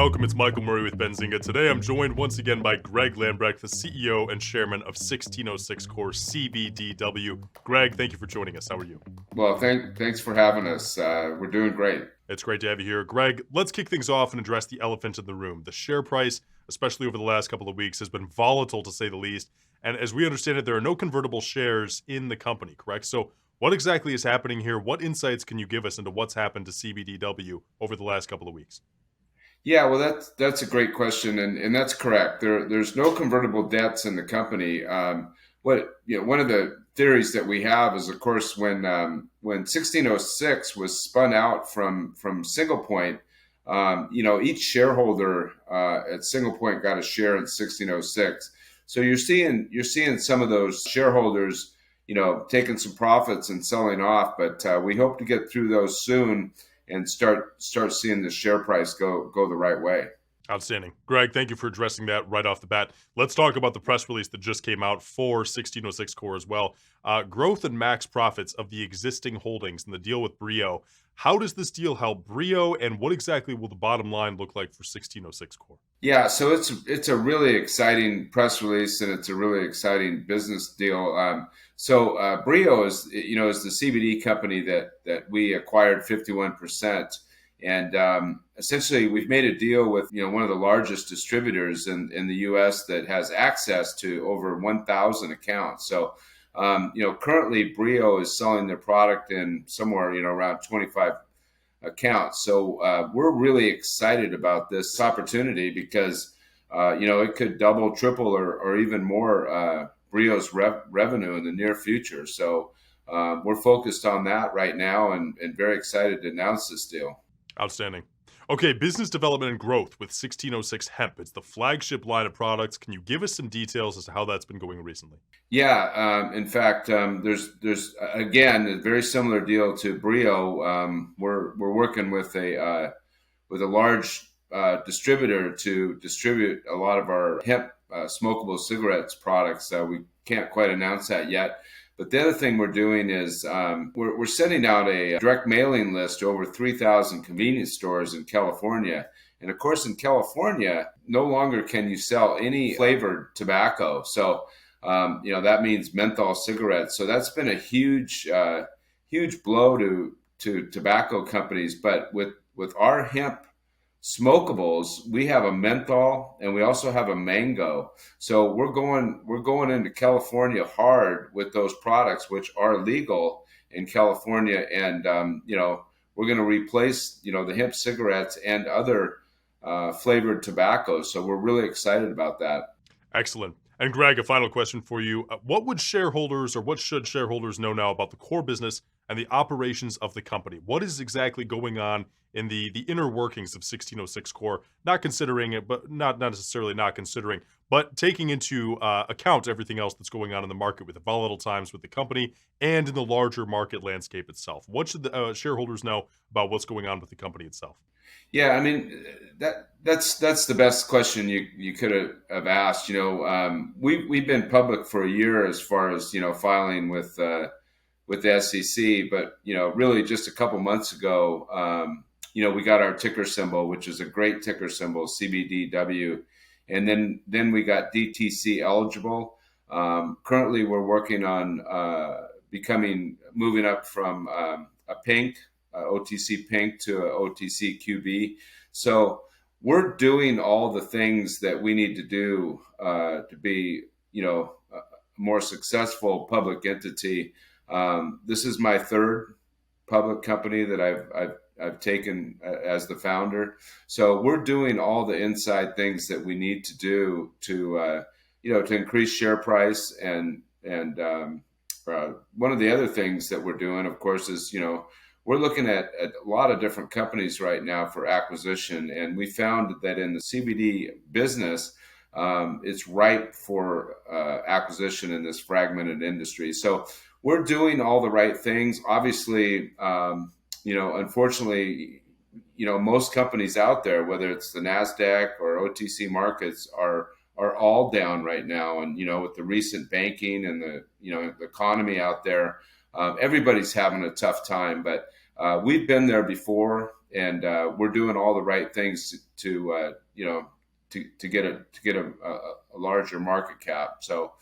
welcome. It's Michael Murray with Benzinga. Today I'm joined once again by Greg Lambrecht, the CEO and chairman of 1606 Corp CBDW. Greg, thank you for joining us. How are you? Well, thanks for having us. We're doing great. It's great to have you here. Greg, let's kick things off and address the elephant in the room. The share price, especially over the last couple of weeks, has been volatile to say the least. And as we understand it, there are no convertible shares in the company, correct? So what exactly is happening here? What insights can you give us into what's happened to CBDW over the last couple of weeks? Yeah, well, that's a great question, and that's correct. There's no convertible debts in the company. One of the theories that we have is, of course, when 1606 was spun out from Single Point, each shareholder at Single Point got a share in 1606. So you're seeing some of those shareholders, taking some profits and selling off, but we hope to get through those soon and start seeing the share price go the right way. Outstanding. Greg, thank you for addressing that right off the bat. Let's talk about the press release that just came out for 1606 Corp as well. Growth and max profits of the existing holdings and the deal with Brio. How does this deal help Brio, and what exactly will the bottom line look like for 1606 Corp? Yeah, so it's a really exciting press release, and it's a really exciting business deal. Brio is the CBD company that we acquired 51%. And essentially, we've made a deal with one of the largest distributors in the U.S. that has access to over 1,000 accounts. So currently Brio is selling their product in somewhere around 25 accounts. So we're really excited about this opportunity because it could double, triple, or even more Brio's revenue in the near future. So we're focused on that right now and very excited to announce this deal. Outstanding. Okay, business development and growth with 1606 Hemp. It's the flagship line of products. Can you give us some details as to how that's been going recently? Yeah, in fact, there's again a very similar deal to Brio. We're working with a large distributor to distribute a lot of our hemp smokable cigarettes products. We can't quite announce that yet. But the other thing we're doing is we're sending out a direct mailing list to over 3,000 convenience stores in California. And of course, in California, no longer can you sell any flavored tobacco. So, that means menthol cigarettes. So that's been a huge blow to tobacco companies. But with our hemp smokables, we have a menthol and we also have a mango. So we're going into California hard with those products, which are legal in California, and we're going to replace the hemp cigarettes and other flavored tobaccos. So we're really excited about that. Excellent. And Greg, a final question for you. What should shareholders know now about the core business and the operations of the company? What is exactly going on in the inner workings of 1606 Corp? Not considering it, but not necessarily not considering, but taking into account everything else that's going on in the market with the volatile times with the company and in the larger market landscape itself. What should the shareholders know about what's going on with the company itself? Yeah, I mean that's the best question you could have asked. We've been public for a year as far as filing with the SEC, but really just a couple months ago, we got our ticker symbol, which is a great ticker symbol, CBDW, and then we got DTC eligible. Currently, we're working on moving up from a pink. OTC Pink to OTC QB. So we're doing all the things that we need to do to be, a more successful public entity. This is my third public company that I've taken as the founder. So we're doing all the inside things that we need to do to increase share price. And one of the other things that we're doing, of course, is, we're looking at a lot of different companies right now for acquisition, and we found that in the CBD business, it's ripe for acquisition in this fragmented industry. So we're doing all the right things. Obviously, unfortunately, most companies out there, whether it's the NASDAQ or OTC markets, are all down right now. And, with the recent banking and the economy out there, everybody's having a tough time. But we've been there before, and we're doing all the right things to get a larger market cap. So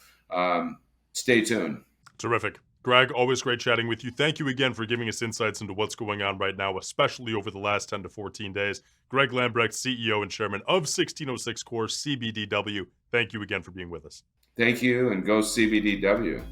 stay tuned. Terrific. Greg, always great chatting with you. Thank you again for giving us insights into what's going on right now, especially over the last 10 to 14 days. Greg Lambrecht, CEO and Chairman of 1606 Corp, CBDW. Thank you again for being with us. Thank you, and go CBDW.